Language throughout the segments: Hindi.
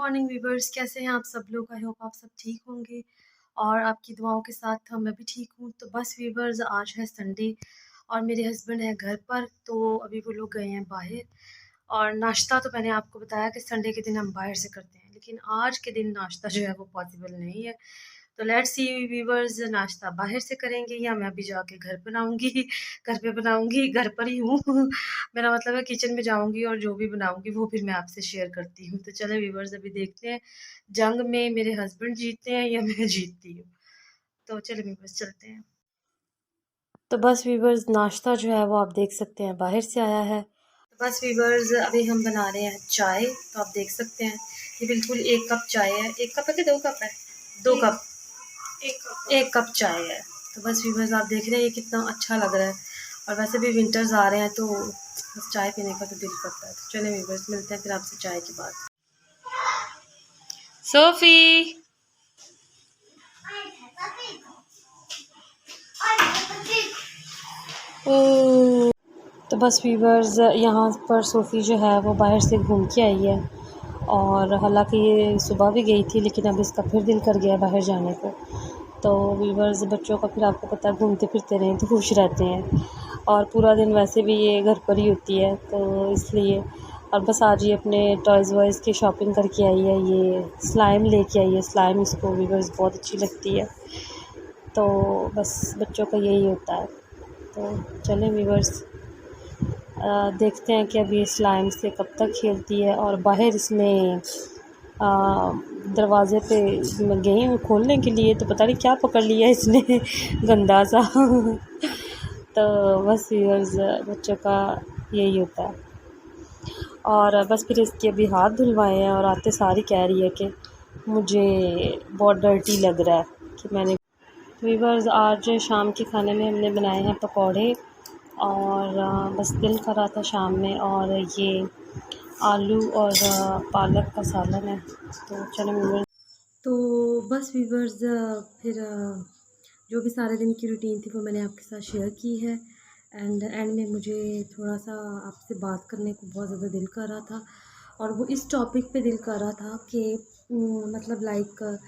मॉर्निंग व्यूवर्स, कैसे हैं आप सब लोग। आई होप आप सब ठीक होंगे और आपकी दुआओं के साथ मैं भी ठीक हूँ। तो बस व्यूवर्स, आज है संडे और मेरे हस्बैंड हैं घर पर, तो अभी वो लोग गए हैं बाहर। और नाश्ता तो मैंने आपको बताया कि संडे के दिन हम बाहर से करते हैं, लेकिन आज के दिन नाश्ता जो है वो पॉसिबल नहीं है। तो लेट्स सी व्यूवर्स, नाश्ता बाहर से करेंगे या मैं अभी जाके घर बनाऊंगी। घर पे बनाऊंगी, घर पर ही हूँ। मेरा मतलब है किचन में जाऊंगी और जो भी बनाऊंगी वो फिर मैं आपसे शेयर करती हूँ। तो चले व्यूवर्स, अभी देखते हैं जंग में मेरे हस्बैंड जीतते हैं या मैं जीतती हूँ। तो चले व्यूवर्स, चलते हैं। तो बस व्यूवर्स, नाश्ता जो है वो आप देख सकते हैं बाहर से आया है। तो बस व्यूवर्स, अभी हम बना रहे हैं चाय। तो आप देख सकते हैं ये बिल्कुल 1 कप चाय है। 1 कप है कि 2 कप है? 2 कप। 1 कप चाय है। तो बस व्यूवर्स, आप देख रहे हैं ये कितना अच्छा लग रहा है। और वैसे भी विंटर्स आ रहे हैं तो बस चाय पीने का तो दिल करता है। तो चलिए व्यूवर्स, मिलते हैं फिर आपसे चाय के बाद। सोफी। ओ, तो बस व्यूवर्स, यहाँ पर सोफ़ी जो है वो बाहर से घूम के आई है। और हालांकि ये सुबह भी गई थी, लेकिन अब इसका फिर दिल कर गया बाहर जाने को। तो व्यूवर्स, बच्चों का फिर आपको पता है घूमते फिरते रहें तो खुश रहते हैं। और पूरा दिन वैसे भी ये घर पर ही होती है, तो इसलिए। और बस आज ये अपने टॉयज़ वॉयज़ की शॉपिंग करके आई है। ये स्लाइम लेके आई है। स्लाइम इसको व्यूवर्स बहुत अच्छी लगती है। तो बस बच्चों का यही होता है। तो चलें व्यूवर्स, देखते हैं कि अभी ये स्लाइम से कब तक खेलती है। और बाहर इसमें दरवाज़े पे मैं गई हूँ खोलने के लिए, तो पता नहीं क्या पकड़ लिया इसने। गंदा सा। तो बस व्यूअर्स, बच्चों का यही होता है। और बस फिर इसके अभी हाथ धुलवाए हैं और आते सारी कह रही है कि मुझे बहुत डर्टी लग रहा है कि मैंने। व्यूअर्स, आज शाम के खाने में हमने बनाए हैं पकौड़े। और बस दिल कर रहा था शाम में, और ये आलू और पालक का सालन है। तो चलो व्यूअर्स, तो बस व्यूअर्स, फिर जो भी सारे दिन की रूटीन थी वो मैंने आपके साथ शेयर की है। एंड में मुझे थोड़ा सा आपसे बात करने को बहुत ज़्यादा दिल कर रहा था। और वो इस टॉपिक पे दिल कर रहा था कि मतलब लाइक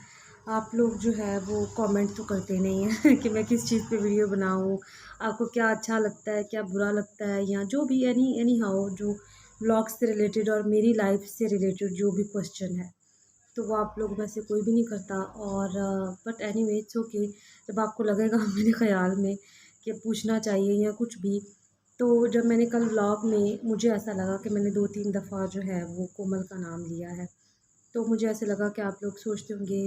आप लोग जो है वो कमेंट तो करते नहीं हैं कि मैं किस चीज़ पे वीडियो बनाऊँ, आपको क्या अच्छा लगता है, क्या बुरा लगता है, या जो भी एनी हाउ जो ब्लॉग से रिलेटेड और मेरी लाइफ से रिलेटेड जो भी क्वेश्चन है, तो वो आप लोग में से कोई भी नहीं करता। और बट एनीवे इट्स ओके। जब आपको लगेगा मेरे ख़्याल में कि पूछना चाहिए या कुछ भी, तो जब मैंने कल व्लॉग में मुझे ऐसा लगा कि मैंने 2-3 दफ़ा जो है वो कोमल का नाम लिया है, तो मुझे ऐसे लगा कि आप लोग सोचते होंगे,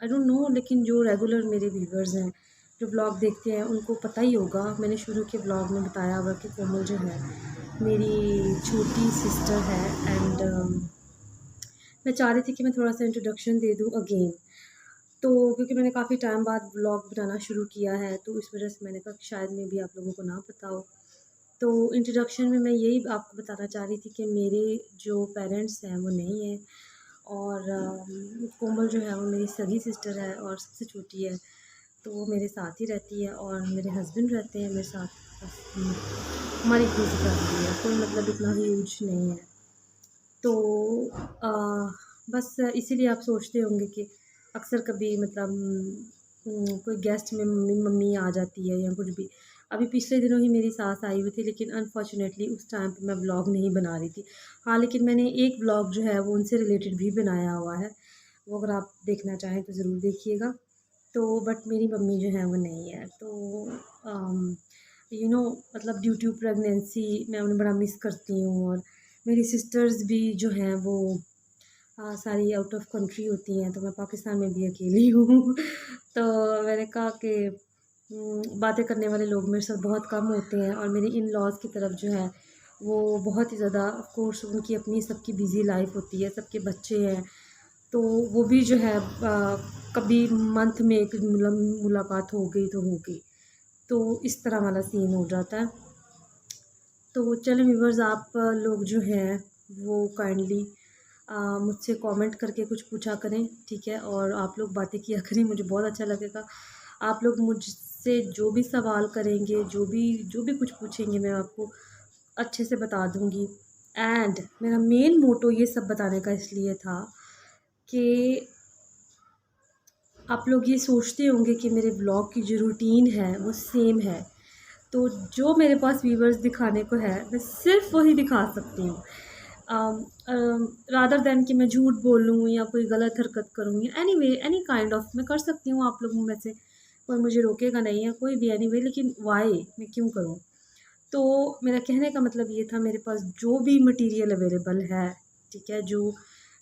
आई डोंट नो, लेकिन जो रेगुलर मेरे व्यूवर्स हैं जो ब्लॉग देखते हैं उनको पता ही होगा। मैंने शुरू के ब्लॉग में बताया हुआ कि कोमल जो है मेरी छोटी सिस्टर है। एंड मैं चाह रही थी कि मैं थोड़ा सा इंट्रोडक्शन दे दूँ अगेन। तो क्योंकि मैंने काफ़ी टाइम बाद ब्लॉग बनाना शुरू किया है, तो इस वजह से मैंने कहा कि शायद में भी आप लोगों को ना पता हो। तो इंट्रोडक्शन में मैं यही आपको बताना चाह रही थी कि मेरे जो पेरेंट्स हैं वो नहीं हैं। और कोमल जो है वो मेरी सगी सिस्टर है और सबसे छोटी है। तो वो मेरे साथ ही रहती है और मेरे हस्बैंड रहते हैं मेरे साथ। बस हमारी इतनी सी फैमिली है, कोई मतलब इतना ह्यूज नहीं है। तो बस इसीलिए आप सोचते होंगे कि अक्सर कभी मतलब कोई गेस्ट में मम्मी मम्मी आ जाती है या कुछ भी। अभी पिछले दिनों ही मेरी सास आई हुई थी, लेकिन अनफॉर्चुनेटली उस टाइम पे मैं व्लॉग नहीं बना रही थी। हाँ, लेकिन मैंने एक व्लॉग जो है वो उनसे रिलेटेड भी बनाया हुआ है, वो अगर आप देखना चाहें तो ज़रूर देखिएगा। तो बट मेरी मम्मी जो है वो नहीं है। तो मतलब ड्यू टू प्रेगनेंसी मैं उन्हें बड़ा मिस करती हूँ। और मेरी सिस्टर्स भी जो हैं वो सारी आउट ऑफ कंट्री होती हैं, तो मैं पाकिस्तान में भी अकेली हूँ। तो मैंने कहा कि बातें करने वाले लोग मेरे साथ बहुत कम होते हैं। और मेरी इन लॉज़ की तरफ जो है वो बहुत ही ज़्यादा, ऑफ कोर्स उनकी अपनी सबकी बिज़ी लाइफ होती है, सबके बच्चे हैं, तो वो भी जो है कभी मंथ में एक मुलाकात हो गई तो हो गई। तो इस तरह वाला सीन हो जाता है। तो चलें व्यूवर्स, आप लोग जो हैं वो काइंडली मुझसे कमेंट करके कुछ पूछा करें, ठीक है। और आप लोग बातें किया करें, मुझे बहुत अच्छा लगेगा। आप लोग मुझसे जो भी सवाल करेंगे, जो भी कुछ पूछेंगे, मैं आपको अच्छे से बता दूँगी। एंड मेरा मेन मोटो ये सब बताने का इसलिए था कि आप लोग ये सोचते होंगे कि मेरे ब्लॉग की जो रूटीन है वो सेम है, तो जो मेरे पास व्यूवर्स दिखाने को है मैं सिर्फ वही दिखा सकती हूँ, रादर दैन कि मैं झूठ बोलूँ या कोई गलत हरकत करूँ या एनीवे एनी काइंड ऑफ मैं कर सकती हूँ, आप लोगों में से कोई मुझे रोकेगा नहीं या कोई भी एनीवे, लेकिन वाई मैं क्यों करूँ। तो मेरा कहने का मतलब ये था, मेरे पास जो भी मटेरियल अवेलेबल है, ठीक है, जो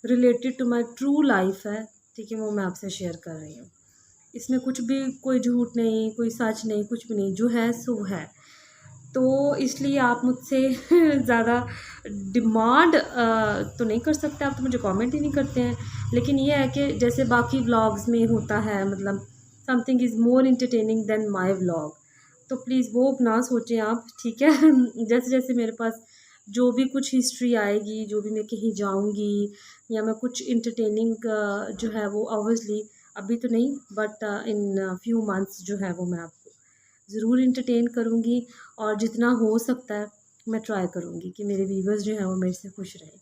related to my true life है, ठीक है, वो मैं आपसे शेयर कर रही हूँ। इसमें कुछ भी कोई झूठ नहीं, कोई सच नहीं, कुछ भी नहीं, जो है सो है। तो इसलिए आप मुझसे ज़्यादा डिमांड तो नहीं कर सकते, आप तो मुझे कमेंट ही नहीं करते हैं। लेकिन ये है कि जैसे बाकी व्लॉग्स में होता है, मतलब something is more entertaining than my vlog, तो प्लीज़ वो ना सोचें आप, ठीक है। जैसे जैसे मेरे पास जो भी कुछ हिस्ट्री आएगी, जो भी मैं कहीं जाऊंगी या मैं कुछ इंटरटेनिंग जो है वो ऑब्वियसली अभी तो नहीं, बट इन फ्यू मंथ्स जो है वो मैं आपको ज़रूर इंटरटेन करूँगी। और जितना हो सकता है मैं ट्राई करूँगी कि मेरे व्यूवर्स जो हैं वो मेरे से खुश रहें।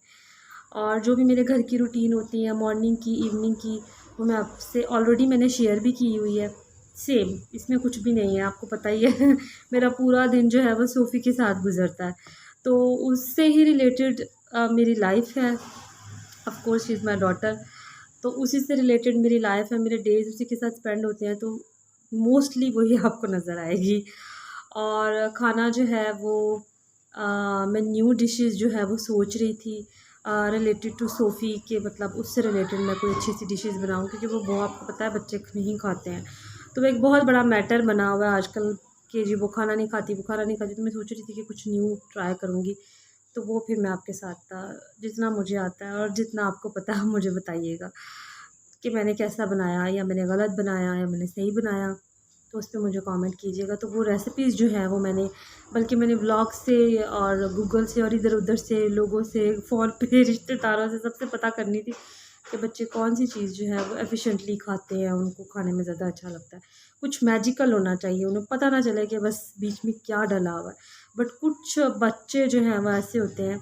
और जो भी मेरे घर की रूटीन होती है, मॉर्निंग की, इवनिंग की, वो मैं आपसे ऑलरेडी मैंने शेयर भी की हुई है, सेम, इसमें कुछ भी नहीं है, आपको पता ही है। मेरा पूरा दिन जो है वो सोफ़ी के साथ गुजरता है, तो उससे ही रिलेटेड मेरी लाइफ है। Of course she is my daughter, तो उसी से रिलेटेड मेरी लाइफ है, मेरे डेज़ उसी के साथ स्पेंड होते हैं, तो मोस्टली वही आपको नज़र आएगी। और खाना जो है वो मैं न्यू डिशेस जो है वो सोच रही थी रिलेटेड टू सोफ़ी के, मतलब उससे रिलेटेड मैं कोई अच्छी सी डिशेस बनाऊँ, क्योंकि वो आपको पता है बच्चे नहीं खाते हैं, तो वो एक बहुत बड़ा मैटर बना हुआ है आजकल कि जी वो खाना नहीं खाती, वो खाना नहीं खाती। तो मैं सोच रही थी कि कुछ न्यू ट्राई करूँगी, तो वो फिर मैं आपके साथ जितना मुझे आता है और जितना आपको पता है मुझे बताइएगा कि मैंने कैसा बनाया, या मैंने गलत बनाया या मैंने सही बनाया, तो उस पे मुझे कमेंट कीजिएगा। तो वो रेसिपीज़ जो हैं वो बल्कि मैंने व्लॉग से और गूगल से और इधर-उधर से लोगों से, फ़ोन पे रिश्तेदारों से सबसे पता करनी थी कि बच्चे कौन सी चीज़ जो है वो एफ़िशिएंटली खाते हैं, उनको खाने में ज़्यादा अच्छा लगता है। कुछ मैजिकल होना चाहिए, उन्हें पता ना चले कि बस बीच में क्या डला हुआ है। बट कुछ बच्चे जो हैं वो ऐसे होते हैं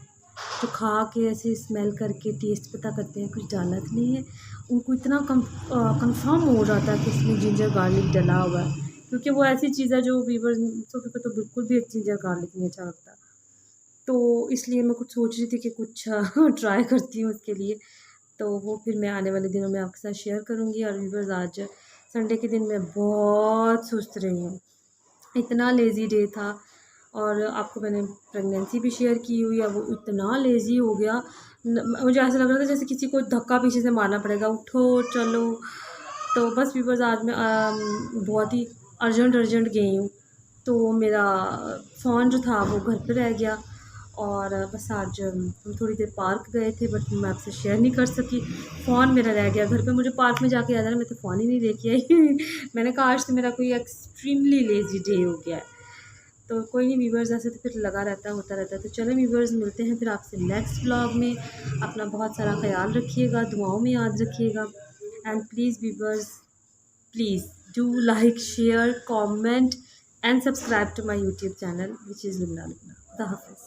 जो खा के ऐसे स्मेल करके टेस्ट पता करते हैं कुछ डाला तो नहीं है, उनको इतना कंफर्म हो जाता है कि इसमें जिंजर गार्लिक डला हुआ है, क्योंकि वो ऐसी चीज़ है जो वीवर सोफे को तो बिल्कुल भी जिंजर गार्लिक नहीं अच्छा लगता। तो इसलिए मैं कुछ सोच रही थी कि कुछ ट्राई करती हूँ उसके लिए, तो वो फिर मैं आने वाले दिनों में आपके साथ शेयर करूँगी। और वीवर्स, आज संडे के दिन मैं बहुत सुस्त रही हूँ, इतना लेज़ी डे था। और आपको मैंने प्रेगनेंसी भी शेयर की हुई है, वो इतना लेज़ी हो गया, मुझे ऐसा लग रहा था जैसे किसी को धक्का पीछे से मारना पड़ेगा, उठो चलो। तो बस व्यूअर्स, आज मैं बहुत ही अर्जेंट गई हूँ, तो मेरा फ़ोन जो था वो घर पे रह गया। और बस आज हम थोड़ी देर पार्क गए थे, बट मैं आपसे शेयर नहीं कर सकी, फ़ोन मेरा रह गया घर पे। मुझे पार्क में जाके याद आया मैं तो फ़ोन ही नहीं लेके आई। मैंने कहा आज तो मेरा कोई एक्सट्रीमली लेज़ी डे हो गया है। तो कोई नहीं व्यूवर्स, ऐसे तो फिर लगा रहता है, होता रहता है। तो चलो व्यूवर्स, मिलते हैं फिर आपसे नेक्स्ट व्लॉग में। अपना बहुत सारा ख्याल रखिएगा, दुआओं में याद रखिएगा। And please viewers, please do like, share, comment and subscribe to my YouTube channel, which is Lubna Lubna. खुदा हाफ़िज़।